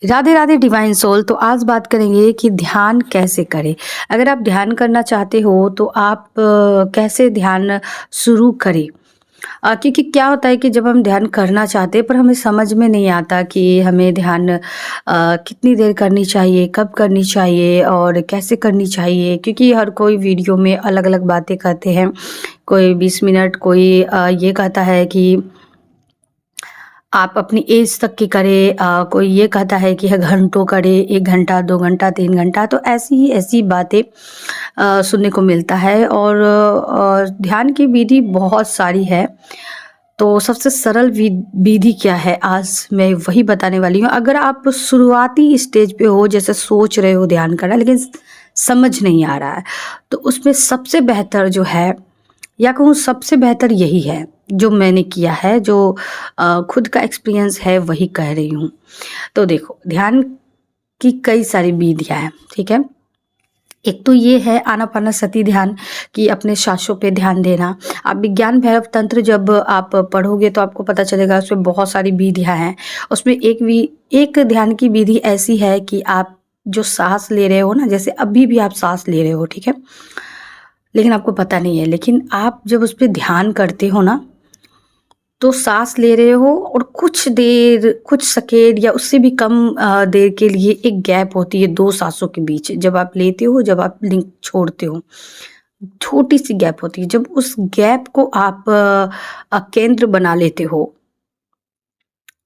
Radhe Radhe divine soul. तो आज बात करेंगे कि ध्यान कैसे करें। अगर आप ध्यान करना चाहते हो तो आप कैसे ध्यान शुरू करें। क्योंकि क्या होता है कि जब हम ध्यान करना चाहते हैं पर हमें समझ में नहीं आता कि हमें ध्यान कितनी देर करनी चाहिए, कब करनी चाहिए और कैसे करनी चाहिए। क्योंकि हर कोई वीडियो में अलग अलग बातें कहते हैं। कोई 20 मिनट, कोई ये कहता है कि आप अपनी एज तक की करें, कोई ये कहता है कि है घंटों करे, 1 घंटा, 2 घंटा, 3 घंटा। तो ऐसी ही ऐसी बातें सुनने को मिलता है। और ध्यान की विधि बहुत सारी है। तो सबसे सरल विधि क्या है, आज मैं वही बताने वाली हूँ। अगर आप शुरुआती स्टेज पे हो, जैसे सोच रहे हो ध्यान करना लेकिन समझ नहीं आ रहा है, तो उसमें सबसे बेहतर जो है, या कहूँ सबसे बेहतर यही है जो मैंने किया है, जो खुद का एक्सपीरियंस है वही कह रही हूँ। तो देखो, ध्यान की कई सारी विधियाँ हैं, ठीक है। एक तो ये है आनापानसति ध्यान, कि अपने सांसों पे ध्यान देना। आप विज्ञान भैरव तंत्र जब आप पढ़ोगे तो आपको पता चलेगा, उसमें बहुत सारी विधियाँ हैं। उसमें एक ध्यान की विधि ऐसी है कि आप जो सांस ले रहे हो ना, जैसे अभी भी आप सांस ले रहे हो, ठीक है, लेकिन आपको पता नहीं है। लेकिन आप जब उस पर ध्यान करते हो ना, तो सांस ले रहे हो और कुछ देर, कुछ सेकेंड या उससे भी कम देर के लिए एक गैप होती है दो सांसों के बीच। जब आप लेते हो, जब आप लिंक छोड़ते हो, छोटी सी गैप होती है। जब उस गैप को आप केंद्र बना लेते हो,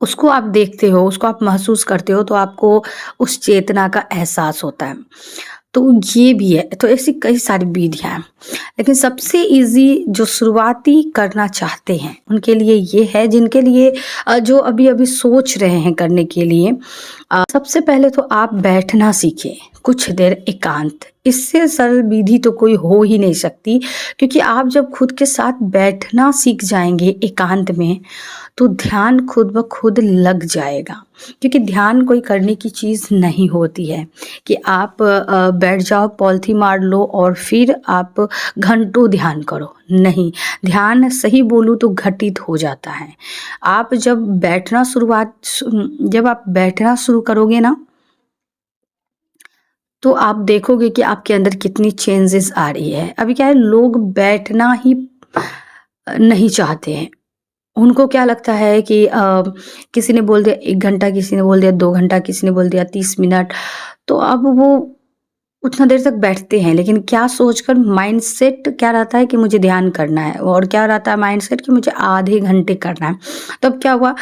उसको आप देखते हो, उसको आप महसूस करते हो, तो आपको उस चेतना का एहसास होता है। तो ये भी है। तो ऐसी कई सारी विधियाँ हैं, लेकिन सबसे इजी जो शुरुआती करना चाहते हैं उनके लिए ये है, जिनके लिए जो अभी अभी सोच रहे हैं करने के लिए, सबसे पहले तो आप बैठना सीखें कुछ देर एकांत। इससे सरल विधि तो कोई हो ही नहीं सकती। क्योंकि आप जब खुद के साथ बैठना सीख जाएंगे एकांत में, तो ध्यान खुद ब खुद लग जाएगा। क्योंकि ध्यान कोई करने की चीज़ नहीं होती है कि आप बैठ जाओ, पॉलिथी मार लो और फिर आप घंटों ध्यान करो। नहीं, ध्यान सही बोलूँ तो घटित हो जाता है। आप जब आप बैठना शुरू करोगे ना, तो आप देखोगे कि आपके अंदर कितनी चेंजेस आ रही है। अभी क्या है, लोग बैठना ही नहीं चाहते हैं। उनको क्या लगता है कि किसी ने बोल दिया 1 घंटा, किसी ने बोल दिया 2 घंटा, किसी ने बोल दिया 30 मिनट, तो अब वो उतना देर तक बैठते हैं। लेकिन क्या सोचकर, माइंडसेट क्या रहता है कि मुझे ध्यान करना है, और क्या रहता है माइंडसेट कि मुझे आधे घंटे करना है। तब क्या हुआ,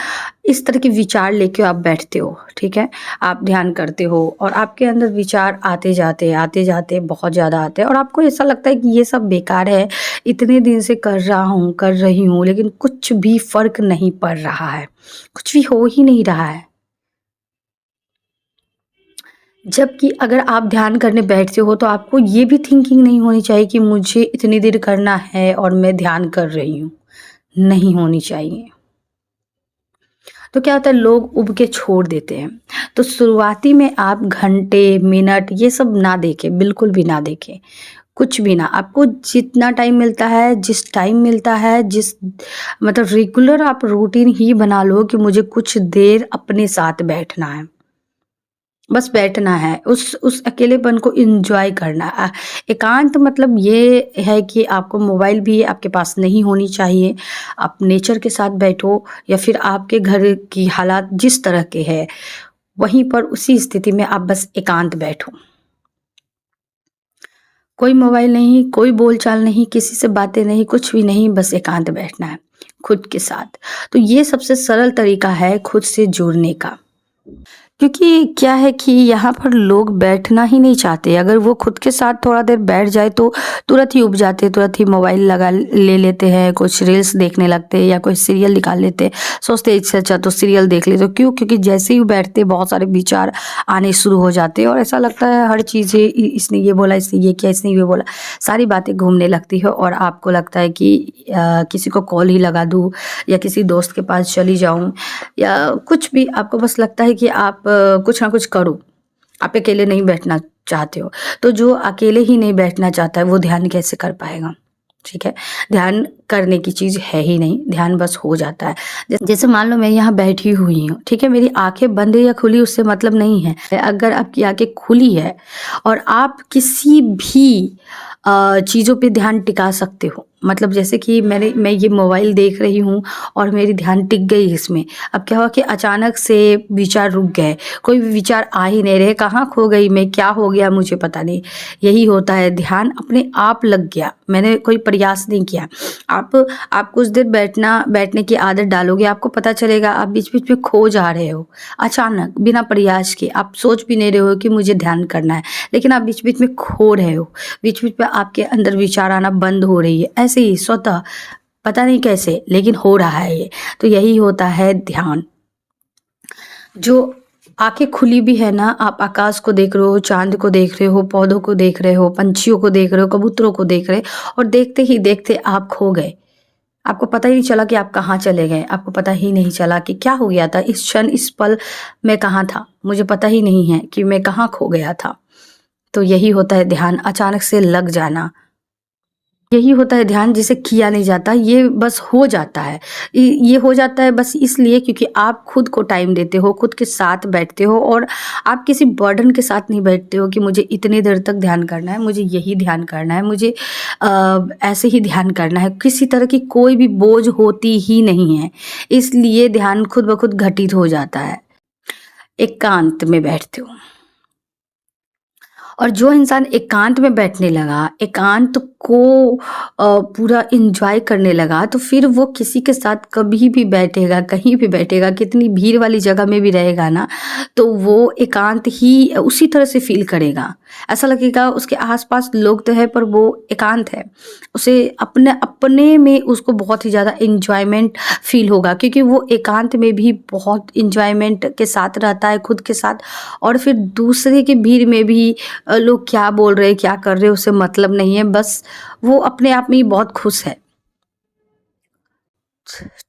इस तरह के विचार लेके आप बैठते हो, ठीक है, आप ध्यान करते हो और आपके अंदर विचार आते जाते बहुत ज़्यादा आते हैं, और आपको ऐसा लगता है कि ये सब बेकार है, इतने दिन से कर रही हूँ, लेकिन कुछ भी फर्क नहीं पड़ रहा है, कुछ भी हो ही नहीं रहा है। जबकि अगर आप ध्यान करने बैठते हो तो आपको ये भी थिंकिंग नहीं होनी चाहिए कि मुझे इतनी देर करना है और मैं ध्यान कर रही हूँ, नहीं होनी चाहिए। तो क्या होता है, लोग उब के छोड़ देते हैं। तो शुरुआती में आप घंटे, मिनट ये सब ना देखें, बिल्कुल भी ना देखें, कुछ भी ना। आपको जितना टाइम मिलता है, जिस टाइम मिलता है, जिस मतलब रेगुलर आप रूटीन ही बना लो कि मुझे कुछ देर अपने साथ बैठना है, बस बैठना है, उस अकेलेपन को एंजॉय करना है। एकांत मतलब ये है कि आपको मोबाइल भी आपके पास नहीं होनी चाहिए। आप नेचर के साथ बैठो, या फिर आपके घर की हालात जिस तरह के हैं वहीं पर उसी स्थिति में आप बस एकांत बैठो। कोई मोबाइल नहीं, कोई बोलचाल नहीं, किसी से बातें नहीं, कुछ भी नहीं, बस एकांत बैठना है खुद के साथ। तो ये सबसे सरल तरीका है खुद से जुड़ने का। क्योंकि क्या है कि यहाँ पर लोग बैठना ही नहीं चाहते। अगर वो खुद के साथ थोड़ा देर बैठ जाए तो तुरंत ही उब जाते, तुरंत ही मोबाइल लगा ले लेते हैं, कुछ रील्स देखने लगते हैं या कोई सीरियल निकाल लेते हैं। सोचते हैं इससे अच्छा तो सीरियल देख लेते। तो क्यों? क्योंकि जैसे ही बैठते बहुत सारे विचार आने शुरू हो जाते हैं, और ऐसा लगता है हर चीज़ें इसने ये बोला, इसने ये किया, इसने ये बोला, सारी बातें घूमने लगती है। और आपको लगता है कि किसी को कॉल ही लगा दूँ या किसी दोस्त के पास चली जाऊँ, या कुछ भी। आपको बस लगता है कि आप कुछ ना कुछ करो, आप अकेले नहीं बैठना चाहते हो। तो जो अकेले ही नहीं बैठना चाहता है वो ध्यान कैसे कर पाएगा? ठीक है, ध्यान करने की चीज़ है ही नहीं, ध्यान बस हो जाता है। जैसे मान लो मैं यहाँ बैठी हुई हूँ, ठीक है? मेरी आँखें बंद है या खुली उससे मतलब नहीं है। अगर आपकी आँखें खुली है और आप किसी भी चीज़ों पे ध्यान टिका सकते हो। मतलब जैसे कि मैं ये मोबाइल देख रही हूँ और मेरी ध्यान टिक गई इसमें। अब क्या हुआ कि अचानक से विचार रुक गए, कोई भी विचार आ ही नहीं रहे, कहाँ खो गई मैं, क्या हो गया मुझे पता नहीं। यही होता है, ध्यान अपने आप लग गया, मैंने कोई प्रयास नहीं किया। आप कुछ देर बैठने की आदत डालोगे, आपको पता चलेगा आप बीच-बीच में खो जा रहे हो। अचानक बिना प्रयास के आप सोच भी नहीं रहे हो कि मुझे ध्यान करना है, लेकिन आप बीच-बीच में खो रहे हो। बीच-बीच में आपके अंदर विचार आना बंद हो रही है, ऐसे ही स्वतः, पता नहीं कैसे, लेकिन हो रहा है ये। तो यही होता है ध्यान। जो आँखें खुली भी है ना, आप आकाश को देख रहे हो, चाँद को देख रहे हो, पौधों को देख रहे हो, पंछियों को देख रहे हो, कबूतरों को देख रहे हो और देखते ही देखते आप खो गए। आपको पता ही नहीं चला कि आप कहाँ चले गए, आपको पता ही नहीं चला कि क्या हो गया था, इस क्षण, इस पल मैं कहाँ था, मुझे पता ही नहीं है कि मैं कहाँ खो गया था। तो यही होता है ध्यान, अचानक से लग जाना। यही होता है ध्यान, जिसे किया नहीं जाता, ये बस हो जाता है। ये हो जाता है बस इसलिए क्योंकि आप खुद को टाइम देते हो, खुद के साथ बैठते हो और आप किसी बर्डन के साथ नहीं बैठते हो कि मुझे इतनी देर तक ध्यान करना है, मुझे यही ध्यान करना है, मुझे ऐसे ही ध्यान करना है। किसी तरह की कोई भी बोझ होती ही नहीं है, इसलिए ध्यान खुद ब खुद घटित हो जाता है। एकांत में बैठते हो। और जो इंसान एकांत में बैठने लगा, एकांत को पूरा एन्जॉय करने लगा, तो फिर वो किसी के साथ कभी भी बैठेगा, कहीं भी बैठेगा, कितनी भीड़ वाली जगह में भी रहेगा ना, तो वो एकांत ही उसी तरह से फ़ील करेगा। ऐसा लगेगा उसके आस-पास लोग तो हैं पर वो एकांत है। उसे अपने में उसको बहुत ही ज़्यादा एन्जॉयमेंट फ़ील होगा, क्योंकि वो एकांत में भी बहुत एन्जॉयमेंट के साथ रहता है खुद के साथ, और फिर दूसरे की भीड़ में भी लोग क्या बोल रहे हैं, क्या कर रहे हैं, उसे मतलब नहीं है, बस वो अपने आप में ही बहुत खुश है।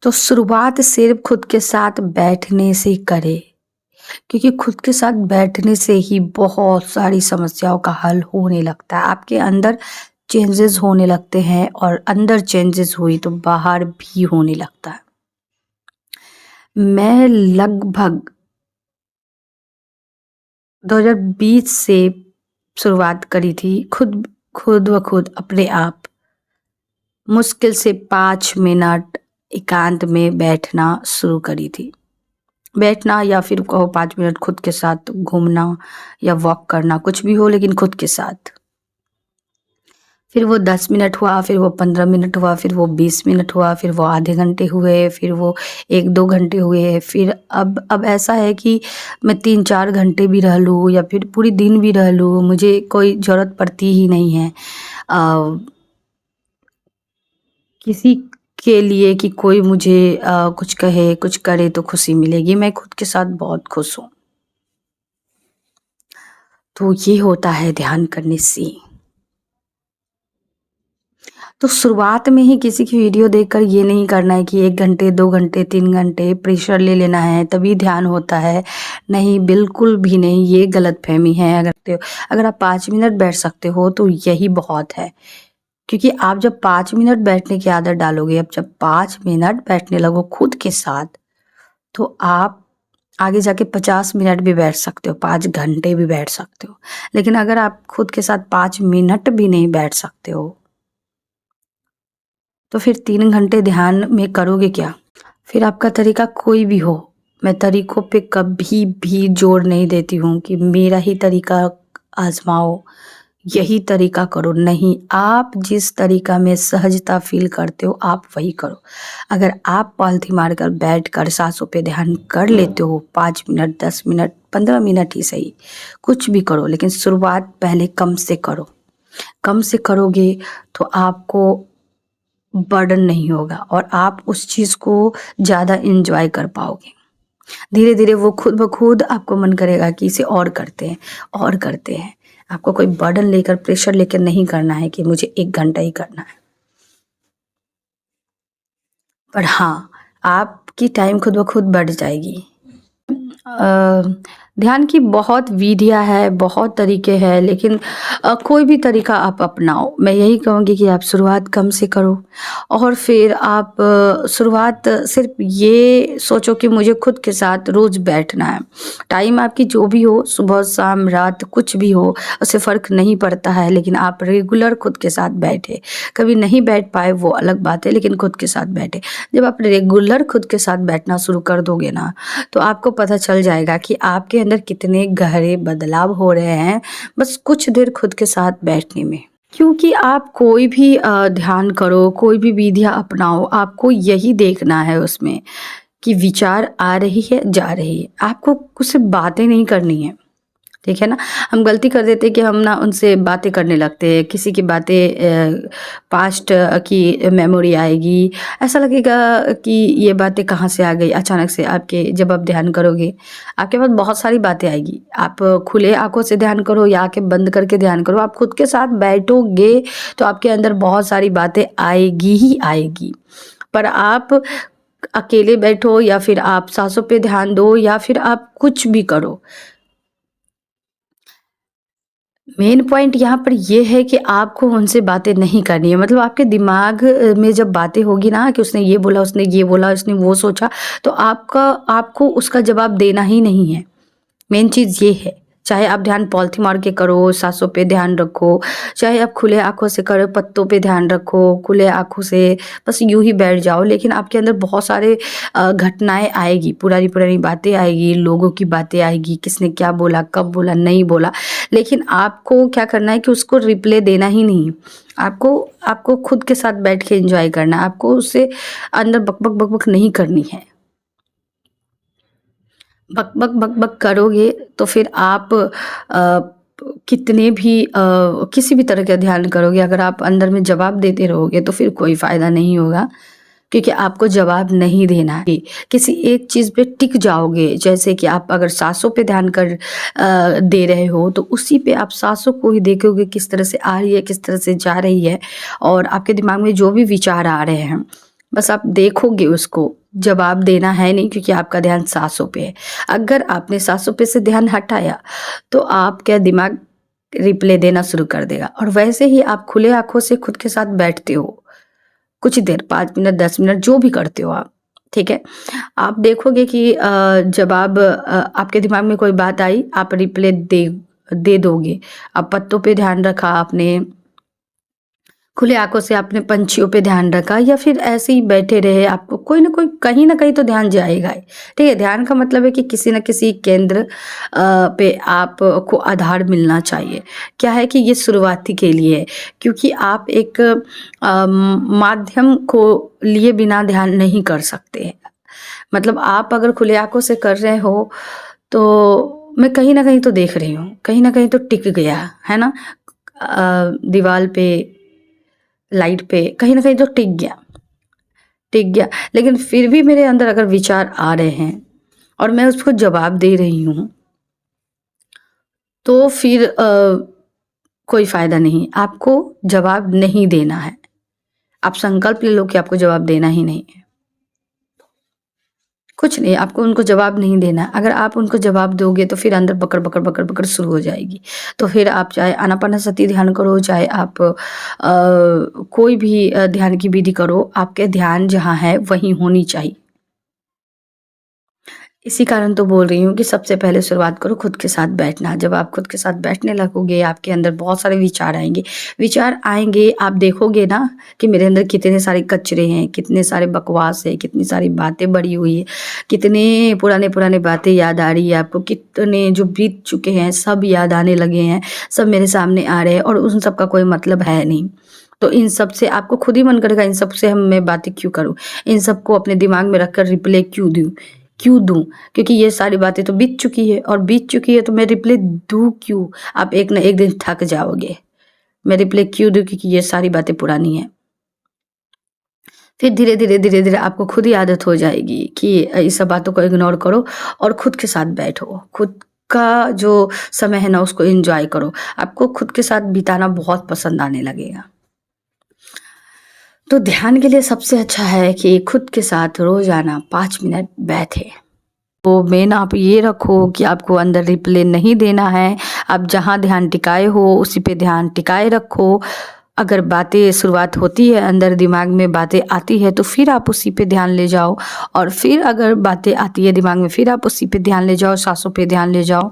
तो शुरुआत सिर्फ खुद के साथ बैठने से करें, क्योंकि खुद के साथ बैठने से ही बहुत सारी समस्याओं का हल होने लगता है। आपके अंदर चेंजेस होने लगते हैं और अंदर चेंजेस हुई तो बाहर भी होने लगता है। मैं लगभग 2020 से शुरुआत करी थी, खुद खुद ब खुद अपने आप। मुश्किल से 5 मिनट एकांत में बैठना शुरू करी थी। बैठना या फिर कहो 5 मिनट खुद के साथ घूमना या वॉक करना, कुछ भी हो लेकिन खुद के साथ। फिर वो 10 मिनट हुआ, फिर वो 15 मिनट हुआ, फिर वो 20 मिनट हुआ, फिर वो आधे घंटे हुए, फिर वो 1-2 घंटे हुए, फिर अब ऐसा है कि मैं 3-4 घंटे भी रह लूँ या फिर पूरे दिन भी रह लूँ, मुझे कोई ज़रूरत पड़ती ही नहीं है किसी के लिए कि कोई मुझे कुछ कहे, कुछ करे तो खुशी मिलेगी। मैं खुद के साथ बहुत खुश हूँ। तो ये होता है ध्यान करने से। तो शुरुआत में ही किसी की वीडियो देखकर ये नहीं करना है कि 1 घंटे, 2 घंटे, 3 घंटे प्रेशर ले लेना है तभी ध्यान होता है। नहीं, बिल्कुल भी नहीं, ये गलतफ़हमी है। अगर आप 5 मिनट बैठ सकते हो तो यही बहुत है। क्योंकि आप जब 5 मिनट बैठने की आदत डालोगे, अब जब 5 मिनट बैठने लगो खुद के साथ, तो आप आगे जाके 50 मिनट भी बैठ सकते हो, 5 घंटे भी बैठ सकते हो। लेकिन अगर आप खुद के साथ 5 मिनट भी नहीं बैठ सकते हो, तो फिर 3 घंटे ध्यान में करोगे क्या? फिर आपका तरीका कोई भी हो, मैं तरीकों पे कभी भी जोर नहीं देती हूँ कि मेरा ही तरीका आज़माओ, यही तरीका करो, नहीं, आप जिस तरीका में सहजता फ़ील करते हो, आप वही करो। अगर आप पालथी मारकर बैठकर साँसों पे ध्यान कर लेते हो 5 मिनट, 10 मिनट, 15 मिनट ही सही, कुछ भी करो, लेकिन शुरुआत पहले कम से करो। कम से करोगे तो आपको बर्डन नहीं होगा और आप उस चीज़ को ज़्यादा एन्जॉय कर पाओगे। धीरे-धीरे वो खुद ब खुद आपको मन करेगा कि इसे और करते हैं, और करते हैं। आपको कोई बर्डन लेकर, प्रेशर लेकर नहीं करना है कि मुझे 1 घंटा ही करना है। पर हाँ, आपकी टाइम खुद ब खुद बढ़ जाएगी। ध्यान की बहुत विधियाँ है, बहुत तरीके हैं, लेकिन कोई भी तरीका आप अपनाओ। मैं यही कहूँगी कि आप शुरुआत कम से करो और फिर आप शुरुआत सिर्फ़ ये सोचो कि मुझे खुद के साथ रोज़ बैठना है। टाइम आपकी जो भी हो, सुबह, शाम, रात कुछ भी हो, उससे फ़र्क नहीं पड़ता है, लेकिन आप रेगुलर खुद के साथ बैठे। कभी नहीं बैठ पाए वो अलग बात है, लेकिन खुद के साथ बैठे। जब आप रेगुलर खुद के साथ बैठना शुरू कर दोगे ना, तो आपको पता चल जाएगा कि आपके अंदर कितने गहरे बदलाव हो रहे हैं, बस कुछ देर खुद के साथ बैठने में। क्योंकि आप कोई भी ध्यान करो, कोई भी विधियाँ अपनाओ, आपको यही देखना है उसमें कि विचार आ रही है, जा रही है। आपको उससे बातें नहीं करनी है। ठीक है ना? हम गलती कर देते हैं कि हम ना उनसे बातें करने लगते हैं, किसी की बातें पास्ट की मेमोरी आएगी, ऐसा लगेगा कि ये बातें कहाँ से आ गई अचानक से आपके जब आप ध्यान करोगे, आपके पास बहुत सारी बातें आएगी। आप खुले आँखों से ध्यान करो या आँखें बंद करके ध्यान करो, आप खुद के साथ बैठोगे तो आपके अंदर बहुत सारी बातें आएगी ही आएगी। पर आप अकेले बैठो या फिर आप साँसों पे ध्यान दो या फिर आप कुछ भी करो, मेन पॉइंट यहाँ पर ये है कि आपको उनसे बातें नहीं करनी है। मतलब आपके दिमाग में जब बातें होगी ना कि उसने ये बोला, उसने ये बोला, उसने वो सोचा, तो आपको उसका जवाब देना ही नहीं है। मेन चीज़ ये है। चाहे आप ध्यान पॉलीथीन मार के करो, साँसों पे ध्यान रखो, चाहे आप खुले आँखों से करो, पत्तों पे ध्यान रखो, खुले आँखों से बस यूँ ही बैठ जाओ। लेकिन आपके अंदर बहुत सारे घटनाएँ आएगी, पुरानी-पुरानी बातें आएगी, लोगों की बातें आएगी, किसने क्या बोला, कब बोला, नहीं बोला। लेकिन आपको क्या करना है कि उसको रिप्ले देना ही नहीं। आपको आपको खुद के साथ बैठ के एन्जॉय करना है। आपको उससे अंदर बक-बक, बक-बक नहीं करनी है। बक-बक, बक-बक करोगे तो फिर आप कितने भी किसी भी तरह का ध्यान करोगे, अगर आप अंदर में जवाब देते रहोगे तो फिर कोई फ़ायदा नहीं होगा, क्योंकि आपको जवाब नहीं देना है। किसी एक चीज़ पे टिक जाओगे, जैसे कि आप अगर साँसों पे ध्यान दे रहे हो, तो उसी पे आप साँसों को ही देखोगे किस तरह से आ रही है, किस तरह से जा रही है और आपके दिमाग में जो भी विचार आ रहे हैं, बस आप देखोगे उसको, जवाब देना है नहीं क्योंकि आपका ध्यान साँसों पे है। अगर आपने साँसों पे से ध्यान हटाया, तो आपका दिमाग रिप्ले देना शुरू कर देगा और वैसे ही आप खुले आँखों से खुद के साथ बैठते हो, कुछ देर 5 मिनट, 10 मिनट जो भी करते हो आप, ठीक है? आप देखोगे कि जब आपके दिमाग में कोई बात आई, आप रिप्ले दे दोगे। अब पत्तों पे ध्यान रखा आपने, खुले आँखों से आपने पंछियों पे ध्यान रखा या फिर ऐसे ही बैठे रहे, आपको कोई न कोई कहीं न कहीं तो ध्यान जाएगा ही। ठीक है? ध्यान का मतलब है कि किसी न किसी केंद्र पे आपको आधार मिलना चाहिए। क्या है कि ये शुरुआती के लिए है, क्योंकि आप एक माध्यम को लिए बिना ध्यान नहीं कर सकते। मतलब आप अगर खुले आँखों से कर रहे हो, तो मैं कहीं न कहीं तो देख रही हूँ, कहीं न कहीं तो टिक गया, है ना? दीवाल पे, लाइट पे कहीं न कहीं तो टिक गया। लेकिन फिर भी मेरे अंदर अगर विचार आ रहे हैं और मैं उसको जवाब दे रही हूँ, तो फिर कोई फ़ायदा नहीं। आपको जवाब नहीं देना है। आप संकल्प ले लो कि आपको जवाब देना ही नहीं है। कुछ नहीं, आपको उनको जवाब नहीं देना है। अगर आप उनको जवाब दोगे तो फिर अंदर बकर-बकर शुरू हो जाएगी। तो फिर आप चाहे आनापानसति ध्यान करो, चाहे आप कोई भी ध्यान की विधि करो, आपके ध्यान जहाँ है वहीं होनी चाहिए। इसी कारण तो बोल रही हूँ कि सबसे पहले शुरुआत करो खुद के साथ बैठना। जब आप खुद के साथ बैठने लगोगे, आपके अंदर बहुत सारे विचार आएँगे। विचार आएँगे, आप देखोगे ना कि मेरे अंदर कितने सारे कचरे हैं, कितने सारे बकवास है, कितनी सारी बातें भरी हुई है, कितने पुराने-पुराने बातें याद आ रही है आपको, कितने जो बीत चुके हैं सब याद आने लगे हैं, सब मेरे सामने आ रहे हैं और उन सब का कोई मतलब है नहीं। तो इन सब से आपको खुद ही मन करेगा इन सब से हम मैं बातें क्यों करूँ? इन सबको अपने दिमाग में रखकर रिप्ले क्यों दूँ? क्योंकि ये सारी बातें तो बीत चुकी है और बीत चुकी है तो मैं रिप्ले दूँ क्यों? आप एक ना एक दिन थक जाओगे। मैं रिप्ले क्यों दूँ? क्योंकि ये सारी बातें पुरानी हैं। फिर धीरे-धीरे आपको खुद ही आदत हो जाएगी कि इस सब बातों को इग्नोर करो और खुद के साथ बैठो। खुद का जो समय है ना उसको एन्जॉय करो। आपको खुद के साथ बिताना बहुत पसंद आने लगेगा। तो ध्यान के लिए सबसे अच्छा है कि खुद के साथ रोज़ाना 5 मिनट बैठें। तो मेन आप ये रखो कि आपको अंदर रिप्ले नहीं देना है। आप जहाँ ध्यान टिकाए हो उसी पे ध्यान टिकाए रखो। अगर बातें शुरुआत होती है, अंदर दिमाग में बातें आती है, तो फिर आप उसी पे ध्यान ले जाओ। और फिर अगर बातें आती है दिमाग में, फिर आप उसी पे ध्यान ले जाओ, सांसों पे ध्यान ले जाओ।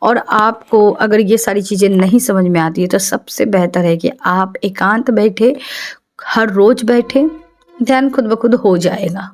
और आपको अगर ये सारी चीज़ें नहीं समझ में आती है तो सबसे बेहतर है कि आप एकांत बैठे, हर रोज़ बैठे, ध्यान खुद ब खुद हो जाएगा।